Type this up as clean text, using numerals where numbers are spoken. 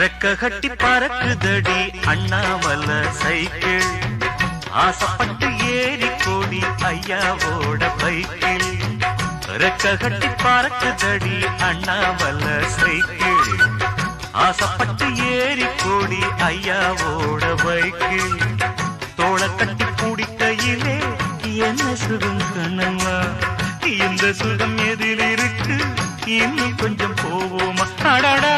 ரெக்க கட்டி பறக்குதடி அண்ணாமல சைக்கிள் ஆசைப்பட்டு ஏறி கோடி ஐயாவோட பைக்கில் ரெக்க கட்டி பறக்குதடி அண்ணாமல சைக்கிள் ஆசைப்பட்டு ஏறி கோடி ஐயாவோட பைக்கில் தோள கட்டி பிடிக்கையிலே என்ன சுகம் கண்ணம்மா இந்த சுகம் எதில் இருக்கு இன்னும் கொஞ்சம் போவோமா அடடா